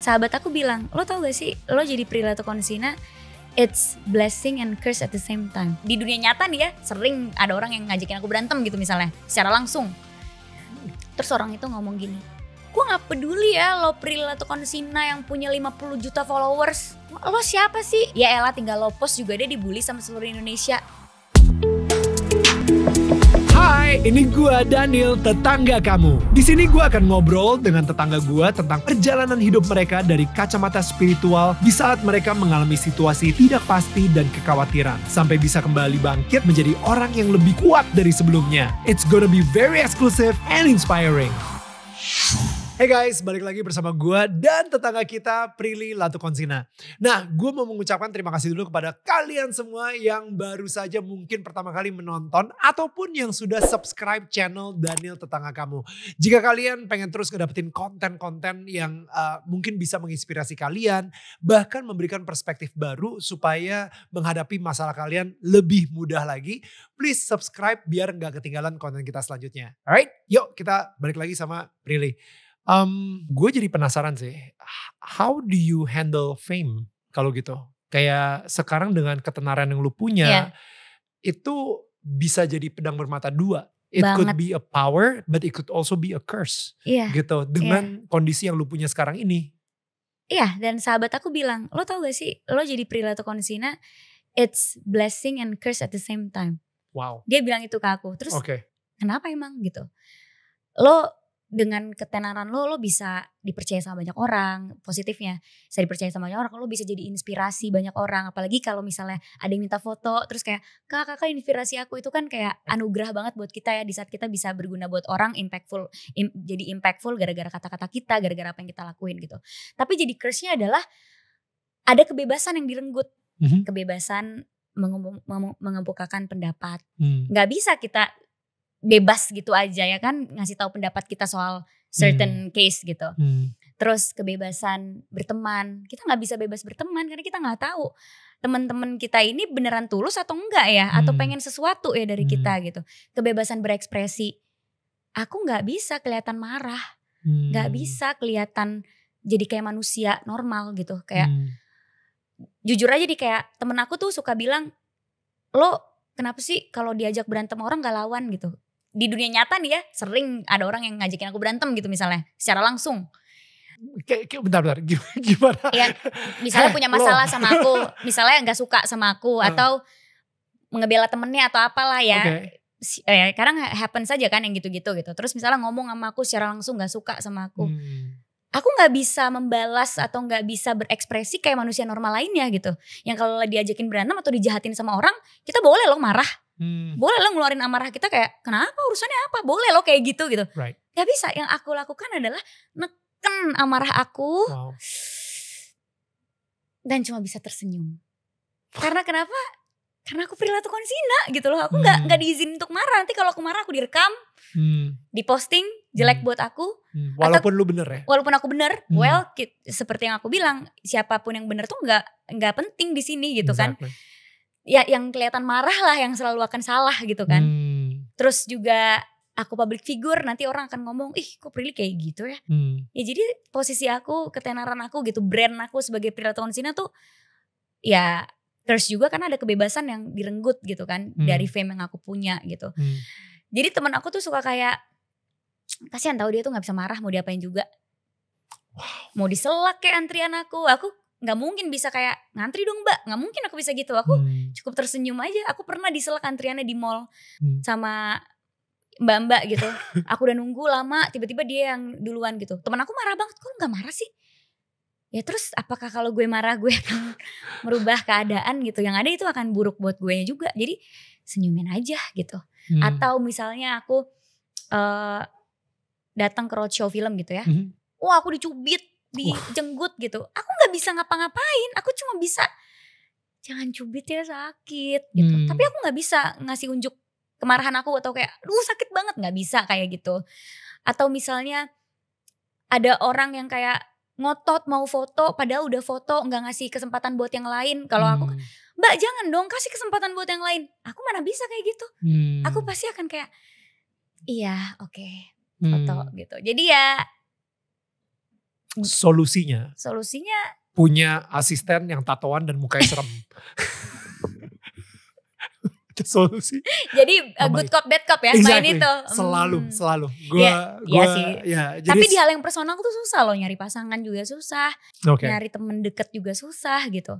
sahabat aku bilang, lo tau gak sih lo jadi Prilly Latuconsina, it's blessing and curse at the same time. Di dunia nyata nih ya, sering ada orang yang ngajakin aku berantem gitu misalnya, secara langsung. Terus orang itu ngomong gini, gue gak peduli ya lo Prilly Latuconsina yang punya 50 juta followers. Lo siapa sih? Ya elah, tinggal lo post juga dia dibully sama seluruh Indonesia. Hai, ini gua Daniel, tetangga kamu. Di sini gua akan ngobrol dengan tetangga gua tentang perjalanan hidup mereka dari kacamata spiritual di saat mereka mengalami situasi tidak pasti dan kekhawatiran, sampai bisa kembali bangkit menjadi orang yang lebih kuat dari sebelumnya. It's gonna be very exclusive and inspiring. Hey guys, balik lagi bersama gue dan tetangga kita Prilly Latuconsina. Nah, gue mau mengucapkan terima kasih dulu kepada kalian semua yang baru saja mungkin pertama kali menonton ataupun yang sudah subscribe channel Daniel Tetangga Kamu. Jika kalian pengen terus ngedapetin konten-konten yang mungkin bisa menginspirasi kalian, bahkan memberikan perspektif baru supaya menghadapi masalah kalian lebih mudah lagi, please subscribe biar gak ketinggalan konten kita selanjutnya. Alright, yuk kita balik lagi sama Prilly. Gue jadi penasaran sih, how do you handle fame kalau gitu? Kayak sekarang dengan ketenaran yang lu punya, itu bisa jadi pedang bermata dua. It could be a power, but it could also be a curse. Gitu, dengan kondisi yang lu punya sekarang ini. Iya, dan sahabat aku bilang, lo tau gak sih, lo jadi Prilly Latuconsina, it's blessing and curse at the same time. Wow. Dia bilang itu ke aku, terus kenapa emang gitu? Lo dengan ketenaran lo bisa dipercaya sama banyak orang, positifnya bisa dipercaya sama banyak orang, lo bisa jadi inspirasi banyak orang, apalagi kalau misalnya ada yang minta foto, terus kayak kakak inspirasi aku, itu kan kayak anugerah banget buat kita ya, di saat kita bisa berguna buat orang, jadi impactful gara-gara kata-kata kita, gara-gara apa yang kita lakuin gitu. Tapi jadi curse-nya adalah ada kebebasan yang direnggut, kebebasan mengemukakan pendapat, nggak bisa kita bebas gitu aja ya kan ngasih tahu pendapat kita soal certain case gitu. Terus kebebasan berteman, kita nggak bisa bebas berteman karena kita nggak tahu teman-teman kita ini beneran tulus atau enggak ya, atau pengen sesuatu ya dari kita gitu. Kebebasan berekspresi, aku nggak bisa kelihatan marah, nggak bisa kelihatan jadi kayak manusia normal gitu. Kayak jujur aja nih, kayak temen aku tuh suka bilang, lo kenapa sih kalau diajak berantem orang gak lawan gitu. Di dunia nyata nih ya, sering ada orang yang ngajakin aku berantem gitu misalnya, secara langsung. Kayak bentar, gimana? Ya, misalnya punya masalah sama aku, misalnya gak suka sama aku, atau ngebela temennya atau apalah ya. Kadang happen saja kan yang gitu-gitu gitu. Terus misalnya ngomong sama aku secara langsung gak suka sama aku. Aku gak bisa membalas atau gak bisa berekspresi kayak manusia normal lainnya gitu. Yang kalau diajakin berantem atau dijahatin sama orang, kita boleh loh marah. Boleh lo ngeluarin amarah kita, kayak kenapa, urusannya apa, boleh lo kayak gitu. Gak bisa, yang aku lakukan adalah neken amarah aku dan cuma bisa tersenyum. Karena kenapa? Karena aku Prilly Latuconsina gitu loh. Aku gak diizin untuk marah. Nanti kalau aku marah aku direkam, diposting jelek buat aku. Walaupun lu bener ya? Walaupun aku bener, seperti yang aku bilang, siapapun yang bener tuh gak penting di sini gitu kan. Ya yang kelihatan marah lah yang selalu akan salah gitu kan. Terus juga aku public figure, nanti orang akan ngomong, ih kok Prilly kayak gitu ya. Ya jadi posisi aku, ketenaran aku gitu, brand aku sebagai Prilly Latuconsina tuh ya terus juga karena ada kebebasan yang direnggut gitu kan, dari fame yang aku punya gitu. Jadi teman aku tuh suka kayak, kasihan tahu dia tuh gak bisa marah, mau diapain juga. Mau diselak kayak antrian aku gak mungkin bisa kayak ngantri dong mbak, gak mungkin aku bisa gitu. Aku cukup tersenyum aja. Aku pernah diselak antriannya di mall sama mbak-mbak gitu. Aku udah nunggu lama, tiba-tiba dia yang duluan gitu. Temen aku marah banget, kok gak marah sih? Ya terus apakah kalau gue marah gue akan merubah keadaan gitu? Yang ada itu akan buruk buat gue juga. Jadi senyumin aja gitu. Atau misalnya aku datang ke roadshow film gitu ya. Wah aku dicubit, dijenggut gitu. Aku gak bisa ngapa-ngapain. Aku cuma bisa, jangan cubit ya, sakit gitu. Tapi aku gak bisa ngasih unjuk kemarahan aku atau kayak aduh sakit banget, gak bisa kayak gitu. Atau misalnya ada orang yang kayak ngotot mau foto, padahal udah foto, gak ngasih kesempatan buat yang lain. Kalau aku, mbak jangan dong kasih kesempatan buat yang lain. Aku mana bisa kayak gitu. Aku pasti akan kayak iya oke, foto gitu. Jadi ya Solusinya punya asisten yang tatoan dan mukanya serem. Itu solusi. Jadi good cop bad cop ya, exactly. main itu. Selalu. Iya sih. Jadi, tapi di hal yang personal tuh susah loh, nyari pasangan juga susah, nyari temen deket juga susah gitu.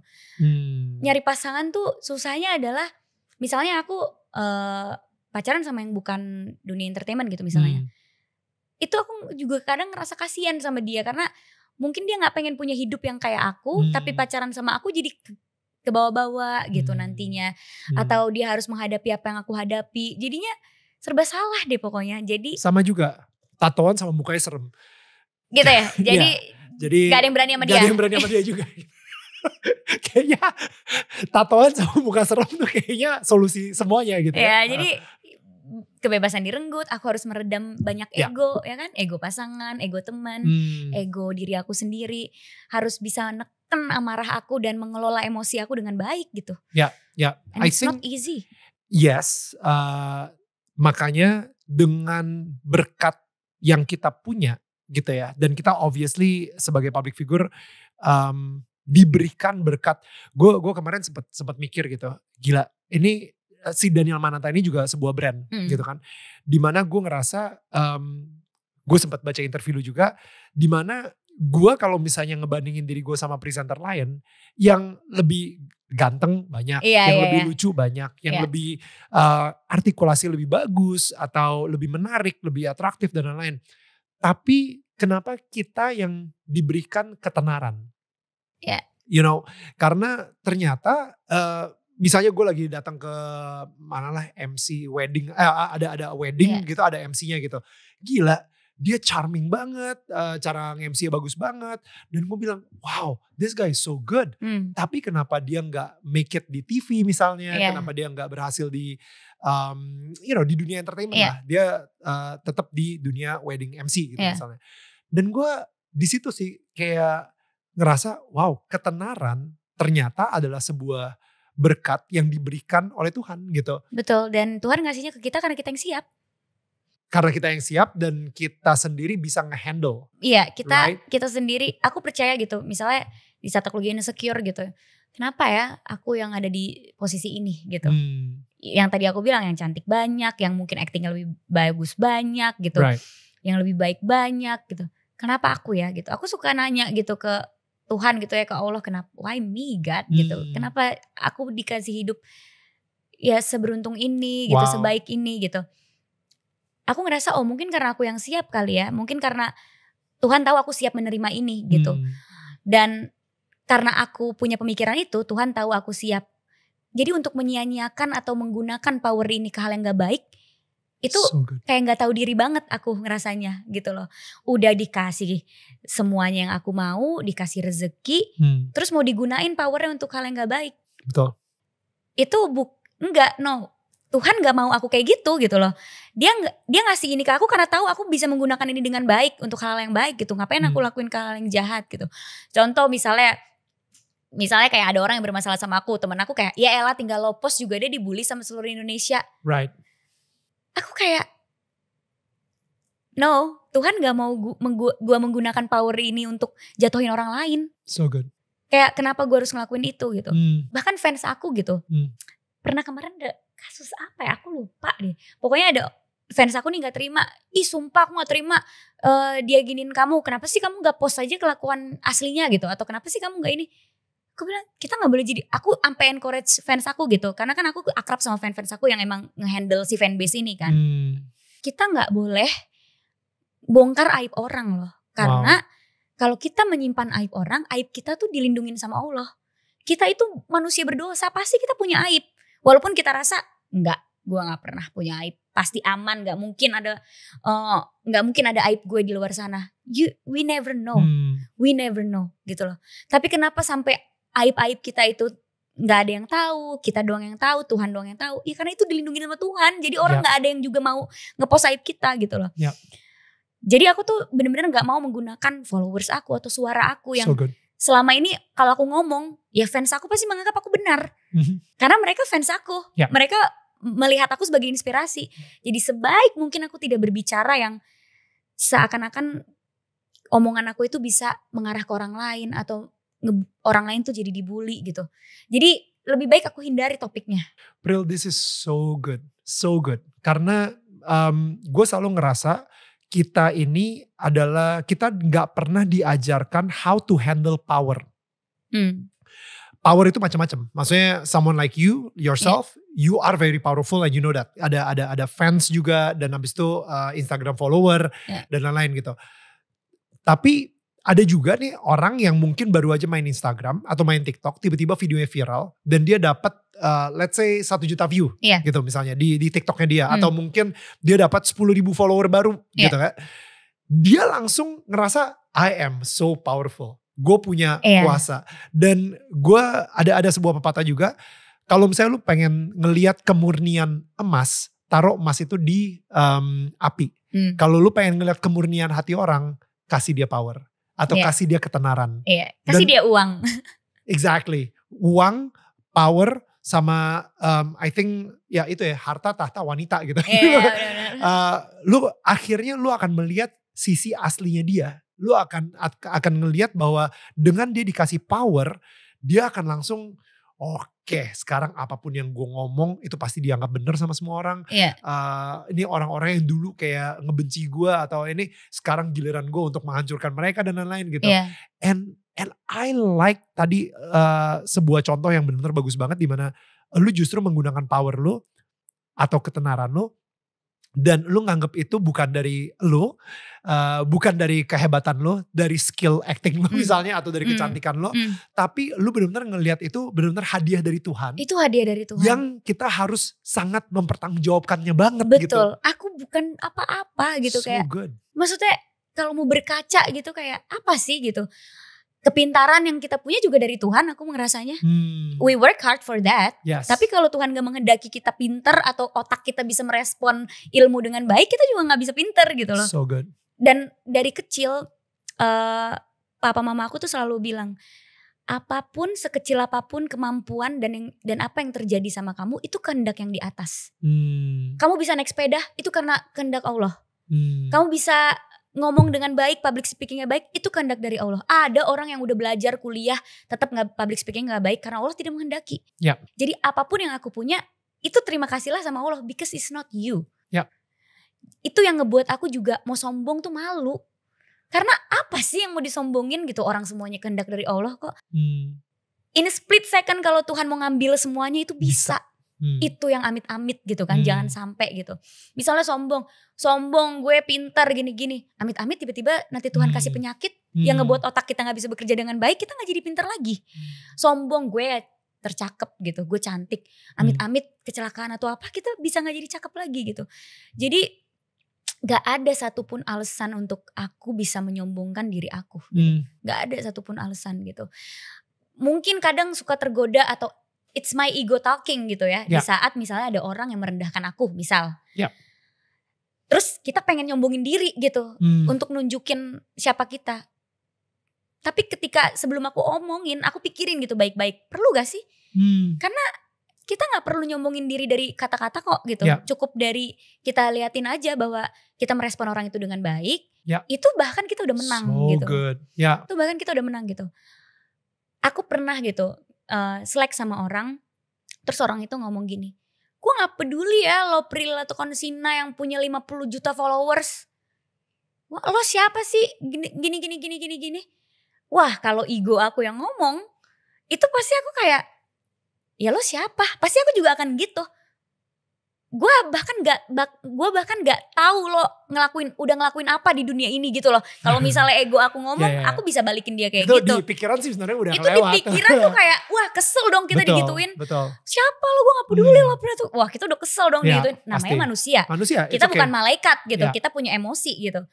Nyari pasangan tuh susahnya adalah misalnya aku pacaran sama yang bukan dunia entertainment gitu misalnya. Itu aku juga kadang ngerasa kasihan sama dia karena mungkin dia gak pengen punya hidup yang kayak aku, tapi pacaran sama aku jadi ke bawah-bawah gitu nantinya. Atau dia harus menghadapi apa yang aku hadapi. Jadinya serba salah deh pokoknya. Jadi sama juga, tatoan sama mukanya serem. Gitu ya? Jadi gak ada yang berani sama dia? Gak ada yang berani sama dia juga. Kayaknya tatoan sama muka serem tuh kayaknya solusi semuanya gitu ya. Jadi kebebasan direnggut, aku harus meredam banyak ego ya kan, ego pasangan, ego teman, ego diri aku sendiri, harus bisa neken amarah aku dan mengelola emosi aku dengan baik gitu. And it's not easy. Yes, makanya dengan berkat yang kita punya gitu ya, dan kita obviously sebagai public figure diberikan berkat. Gue kemarin sempat mikir gitu, gila ini si Daniel Mananta ini juga sebuah brand gitu kan. Dimana gue ngerasa, gue sempat baca interview lu juga, dimana gue kalau misalnya ngebandingin diri gue sama presenter lain, yang lebih ganteng banyak, yang lebih lucu banyak, yang lebih artikulasi lebih bagus, atau lebih menarik, lebih atraktif dan lain-lain. Tapi kenapa kita yang diberikan ketenaran? You know, karena ternyata misalnya gue lagi datang ke mana lah MC wedding, ada wedding gitu, ada MC-nya gitu. Gila, dia charming banget, cara nge-MC bagus banget. Dan gue bilang, wow, this guy is so good. Tapi kenapa dia nggak make it di TV misalnya? Kenapa dia nggak berhasil di, di dunia entertainment lah? Dia tetap di dunia wedding MC gitu misalnya. Dan gue di situ sih kayak ngerasa, wow, ketenaran ternyata adalah sebuah berkat yang diberikan oleh Tuhan gitu. Betul, dan Tuhan ngasihnya ke kita karena kita yang siap. Karena kita yang siap dan kita sendiri bisa nge-handle. Iya, kita sendiri, aku percaya gitu. Misalnya di saat aku lagi insecure gitu. Kenapa ya aku yang ada di posisi ini gitu. Yang tadi aku bilang, yang cantik banyak, yang mungkin actingnya lebih bagus banyak gitu. Yang lebih baik banyak gitu. Kenapa aku ya gitu. Aku suka nanya gitu ke Tuhan gitu ya, ke Allah, kenapa, why me God gitu. Kenapa aku dikasih hidup ya seberuntung ini gitu, sebaik ini gitu. Aku ngerasa mungkin karena aku yang siap kali ya. Mungkin karena Tuhan tahu aku siap menerima ini gitu. Dan karena aku punya pemikiran itu, Tuhan tahu aku siap. Jadi untuk menyia-nyiakan atau menggunakan power ini ke hal yang gak baik, itu kayak gak tahu diri banget aku ngerasanya gitu loh. Udah dikasih semuanya yang aku mau, dikasih rezeki, terus mau digunain powernya untuk hal yang gak baik. Betul. Itu Tuhan gak mau aku kayak gitu loh. Dia ngasih ini ke aku karena tahu aku bisa menggunakan ini dengan baik untuk hal yang baik gitu. Ngapain aku lakuin ke hal yang jahat gitu. Contoh misalnya kayak ada orang yang bermasalah sama aku, temen aku kayak, ya elah tinggal lo post juga dia dibully sama seluruh Indonesia. Aku kayak, no, Tuhan gak mau gue menggunakan power ini untuk jatuhin orang lain. So good. Kayak kenapa gue harus ngelakuin itu gitu. Bahkan fans aku gitu. Pernah kemarin ada kasus apa ya, aku lupa deh. Pokoknya ada fans aku nih gak terima. Ih sumpah aku gak terima dia giniin kamu. Kenapa sih kamu gak post aja kelakuan aslinya gitu. Atau kenapa sih kamu gak ini. Aku bilang kita gak boleh jadi. Aku sampai encourage fans aku gitu. Karena kan aku akrab sama fans aku yang emang ngehandle si fanbase ini kan. Kita gak boleh bongkar aib orang loh. Karena kalau kita menyimpan aib orang, aib kita tuh dilindungin sama Allah. Kita itu manusia berdosa, pasti kita punya aib. Walaupun kita rasa enggak, gue gak pernah punya aib, pasti aman, gak mungkin ada aib gue di luar sana. We never know, gitu loh. Tapi kenapa sampai aib-aib kita itu gak ada yang tahu, kita doang yang tahu, Tuhan doang yang tahu. Ya karena itu dilindungi sama Tuhan, jadi orang gak ada yang juga mau ngepost aib kita gitu loh. Jadi aku tuh bener-bener gak mau menggunakan followers aku atau suara aku yang selama ini kalau aku ngomong, ya fans aku pasti menganggap aku benar. Karena mereka fans aku. Mereka melihat aku sebagai inspirasi. Jadi sebaik mungkin aku tidak berbicara yang seakan-akan omongan aku itu bisa mengarah ke orang lain atau orang lain tuh jadi dibully gitu. Jadi lebih baik aku hindari topiknya. Pril, this is so good, so good. Karena gue selalu ngerasa kita ini adalah, kita gak pernah diajarkan how to handle power. Power itu macam-macam. Maksudnya someone like you, yourself, you are very powerful and you know that. Ada fans juga, dan habis itu Instagram follower dan lain-lain gitu. Tapi ada juga nih orang yang mungkin baru aja main Instagram atau main TikTok, tiba-tiba videonya viral dan dia dapat let's say 1 juta view gitu misalnya di TikToknya dia, atau mungkin dia dapat 10.000 follower baru gitu kan. Dia langsung ngerasa I am so powerful. Gue punya kuasa. Dan gue ada sebuah pepatah juga, kalau misalnya lu pengen ngelihat kemurnian emas, taruh emas itu di api. Kalau lu pengen ngelihat kemurnian hati orang, kasih dia power. Atau kasih dia ketenaran. Kasih dia uang. Exactly. Uang, power, sama I think ya itu ya, harta, tahta, wanita gitu. Akhirnya lu akan melihat sisi aslinya dia. Lu akan ngelihat bahwa dengan dia dikasih power, dia akan langsung oke, sekarang apapun yang gue ngomong itu pasti dianggap benar sama semua orang. Ini orang-orang yang dulu kayak ngebenci gue atau ini, sekarang giliran gue untuk menghancurkan mereka dan lain-lain gitu. And I like tadi sebuah contoh yang benar-benar bagus banget, dimana lu justru menggunakan power lu atau ketenaran lu, dan lu nganggep itu bukan dari lu, bukan dari kehebatan lu, dari skill acting lu misalnya, atau dari kecantikan lu, tapi lu benar-benar ngelihat itu benar-benar hadiah dari Tuhan. Itu hadiah dari Tuhan. Yang kita harus sangat mempertanggungjawabkannya banget. Betul. Gitu. Aku bukan apa-apa gitu, so kayak. Good. Maksudnya kalau mau berkaca gitu kayak apa sih gitu. Kepintaran yang kita punya juga dari Tuhan, aku ngerasanya. We work hard for that. Tapi kalau Tuhan gak menghendaki kita pinter atau otak kita bisa merespon ilmu dengan baik, kita juga gak bisa pinter gitu loh. So good. Dan dari kecil papa mama aku tuh selalu bilang, apapun, sekecil apapun kemampuan dan apa yang terjadi sama kamu, itu kehendak yang di atas. Kamu bisa naik sepeda, itu karena kehendak Allah. Kamu bisa ngomong dengan baik, public speakingnya baik, itu kehendak dari Allah. Ada orang yang udah belajar kuliah tetap nggak public speaking nggak baik karena Allah tidak menghendaki. Jadi apapun yang aku punya itu terima kasihlah sama Allah, because it's not you. Itu yang ngebuat aku juga mau sombong tuh malu. Karena apa sih yang mau disombongin gitu, orang semuanya kehendak dari Allah kok. In a split second kalau Tuhan mau ngambil semuanya itu bisa. Itu yang amit-amit gitu kan, jangan sampai gitu. Misalnya sombong gue pintar gini-gini, amit-amit tiba-tiba nanti Tuhan kasih penyakit yang ngebuat otak kita gak bisa bekerja dengan baik, kita gak jadi pintar lagi. Sombong gue tercakep gitu, gue cantik, amit-amit kecelakaan atau apa, kita bisa gak jadi cakep lagi gitu. Jadi gak ada satupun alasan untuk aku bisa menyombongkan diri aku gitu. Gak ada satupun alasan gitu. Mungkin kadang suka tergoda atau it's my ego talking gitu ya. Di saat misalnya ada orang yang merendahkan aku misal. Terus kita pengen nyombongin diri gitu. Untuk nunjukin siapa kita. Tapi ketika sebelum aku omongin, aku pikirin gitu baik-baik. Perlu gak sih? Karena kita gak perlu nyombongin diri dari kata-kata kok gitu. Cukup dari kita liatin aja bahwa kita merespon orang itu dengan baik. Itu bahkan kita udah menang gitu. Good. Itu bahkan kita udah menang gitu. Aku pernah gitu Slack sama orang, terus orang itu ngomong gini, gue gak peduli ya lo Pril atau Konsina yang punya 50 juta followers, wah lo siapa sih gini. Wah kalau ego aku yang ngomong, itu pasti aku kayak, ya lo siapa? Pasti aku juga akan gitu. Gue bahkan gak tahu lo udah ngelakuin apa di dunia ini gitu loh. Kalau misalnya ego aku ngomong, aku bisa balikin dia kayak itu gitu. Itu di pikiran sih sebenarnya udah kelewat. Itu di pikiran tuh kayak, wah kesel dong kita digituin. Siapa lo, gue gak peduli lo. Wah kita udah kesel dong digituin. Namanya manusia. Kita bukan malaikat gitu. Kita punya emosi gitu.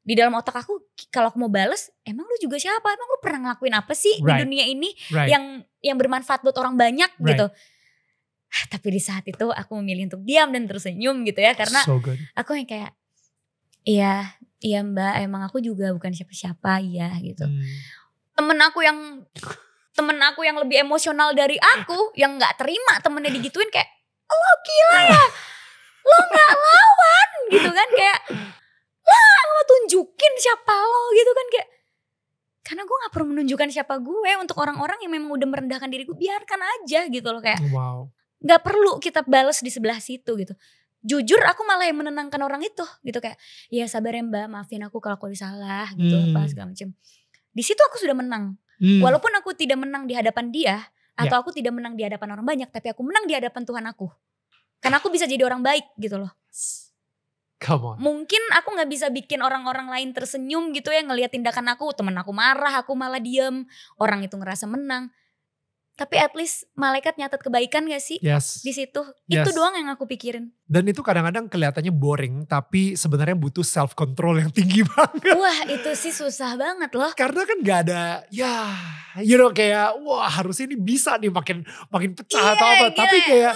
Di dalam otak aku, kalau aku mau bales, emang lu juga siapa? Emang lu pernah ngelakuin apa sih di dunia ini yang bermanfaat buat orang banyak gitu. Tapi di saat itu aku memilih untuk diam dan tersenyum gitu ya. Karena aku yang kayak, iya mbak, emang aku juga bukan siapa-siapa ya gitu. Temen aku yang lebih emosional dari aku, yang gak terima temennya digituin, kayak lo gila ya, lo gak lawan gitu kan. Kayak Lah tunjukin siapa lo gitu kan, kayak karena gue gak perlu menunjukkan siapa gue untuk orang-orang yang memang udah merendahkan diri gue. Biarkan aja gitu loh, kayak gak perlu kita bales di sebelah situ gitu. Jujur aku malah yang menenangkan orang itu gitu, kayak ya sabar ya mbak, maafin aku kalau aku salah gitu apa segala macam. Di situ aku sudah menang. Walaupun aku tidak menang di hadapan dia atau aku tidak menang di hadapan orang banyak, tapi aku menang di hadapan Tuhan aku. Karena aku bisa jadi orang baik gitu loh. Come on. Mungkin aku gak bisa bikin orang-orang lain tersenyum gitu ya ngelihat tindakan aku. Temen aku marah, aku malah diem. Orang itu ngerasa menang. Tapi at least malaikat nyatet kebaikan gak sih di situ? Itu doang yang aku pikirin. Dan itu kadang-kadang kelihatannya boring, tapi sebenarnya butuh self control yang tinggi banget. Wah itu sih susah banget loh. Karena kan gak ada ya, you know, kayak wah harusnya ini bisa nih makin pecah atau apa. Gila, tapi kayak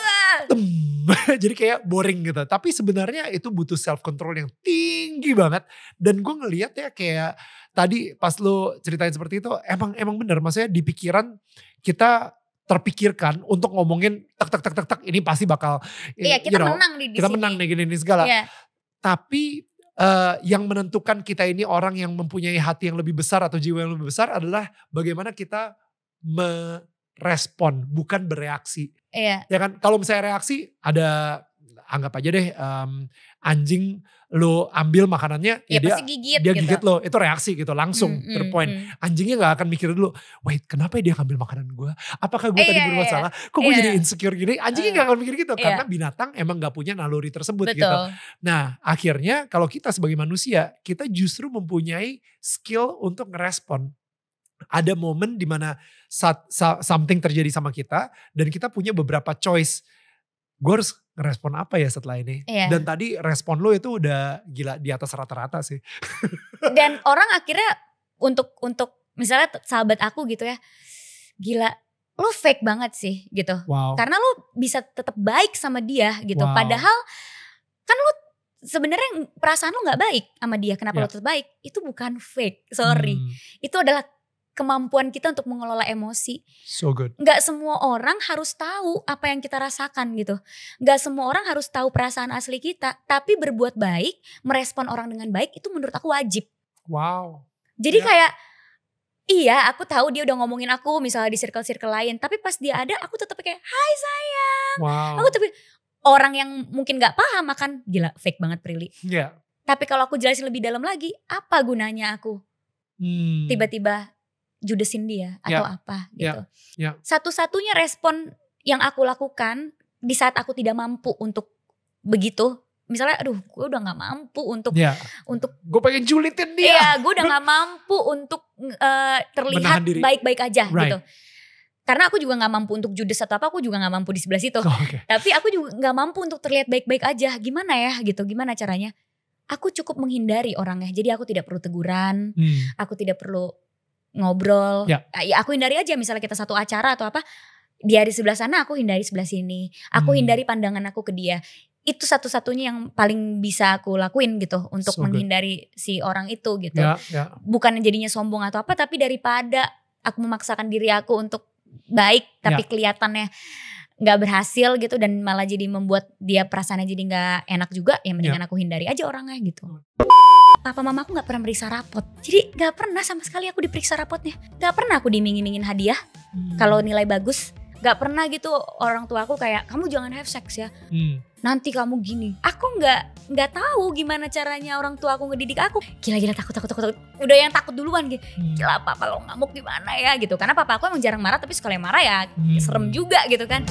jadi kayak boring gitu. Tapi sebenarnya itu butuh self control yang tinggi banget. Dan gue ngeliat ya kayak tadi pas lo ceritain seperti itu, emang bener. Maksudnya di pikiran kita terpikirkan untuk ngomongin tak ini pasti bakal kita menang di kita sini. Menang nih gini segala. Tapi yang menentukan kita ini orang yang mempunyai hati yang lebih besar atau jiwa yang lebih besar adalah bagaimana kita merespon, bukan bereaksi. Ya kan, kalau misalnya reaksi ada, anggap aja deh anjing lo ambil makanannya ya dia gigit gigit lo, itu reaksi gitu langsung terpoint. Anjingnya gak akan mikir dulu, wait kenapa dia ngambil makanan gue, apakah gue tadi berbuat salah, kok gue jadi insecure gini. Anjingnya gak akan mikir gitu karena binatang emang gak punya naluri tersebut. Betul. Gitu. Nah akhirnya kalau kita sebagai manusia, kita justru mempunyai skill untuk ngerespon. Ada momen dimana something terjadi sama kita dan kita punya beberapa choice. Gue harus ngerespon apa ya setelah ini. Dan tadi respon lo itu udah gila di atas rata-rata sih. Dan orang akhirnya untuk misalnya sahabat aku gitu ya, gila lo fake banget sih gitu. Karena lo bisa tetap baik sama dia gitu. Padahal kan lo sebenarnya perasaan lo gak baik sama dia. Kenapa lo tetap baik? Itu bukan fake, sorry. Itu adalah kemampuan kita untuk mengelola emosi. So good. Gak semua orang harus tahu apa yang kita rasakan gitu. Gak semua orang harus tahu perasaan asli kita. Tapi berbuat baik, merespon orang dengan baik, itu menurut aku wajib. Wow. Jadi kayak, iya aku tahu dia udah ngomongin aku misalnya di circle-circle lain. Tapi pas dia ada, aku tetap kayak, hai sayang. Wow. Aku tapi orang yang mungkin gak paham akan, gila fake banget Prilly. Tapi kalau aku jelasin lebih dalam lagi, apa gunanya aku tiba-tiba judesin dia atau apa gitu. Satu-satunya respon yang aku lakukan di saat aku tidak mampu untuk begitu, misalnya aduh gue udah gak mampu untuk gue pengen julitin dia. Iya gue udah gak mampu untuk terlihat baik-baik aja gitu. Karena aku juga gak mampu untuk judes atau apa, aku juga gak mampu di sebelah situ. Tapi aku juga gak mampu untuk terlihat baik-baik aja. Gimana ya gitu, gimana caranya? Aku cukup menghindari orangnya. Jadi aku tidak perlu teguran, aku tidak perlu ngobrol. Ya aku hindari aja, misalnya kita satu acara atau apa, dia di sebelah sana, aku hindari sebelah sini. Aku hindari pandangan aku ke dia. Itu satu-satunya yang paling bisa aku lakuin gitu untuk menghindari si orang itu gitu. Bukan jadinya sombong atau apa, tapi daripada aku memaksakan diri aku untuk baik tapi kelihatannya gak berhasil gitu dan malah jadi membuat dia perasaannya jadi gak enak juga, ya mendingan aku hindari aja orangnya gitu. Papa mama aku gak pernah meriksa rapot. Jadi gak pernah sama sekali aku diperiksa rapotnya. Gak pernah aku dimingin-mingin hadiah kalau nilai bagus. Gak pernah gitu orang tua aku kayak, kamu jangan have sex ya, nanti kamu gini. Aku gak tahu gimana caranya orang tua aku ngedidik aku. Gila takut. Udah yang takut duluan gitu. Gila papa kalau ngamuk gimana ya gitu. Karena papa aku emang jarang marah, tapi sekali marah ya serem juga gitu kan.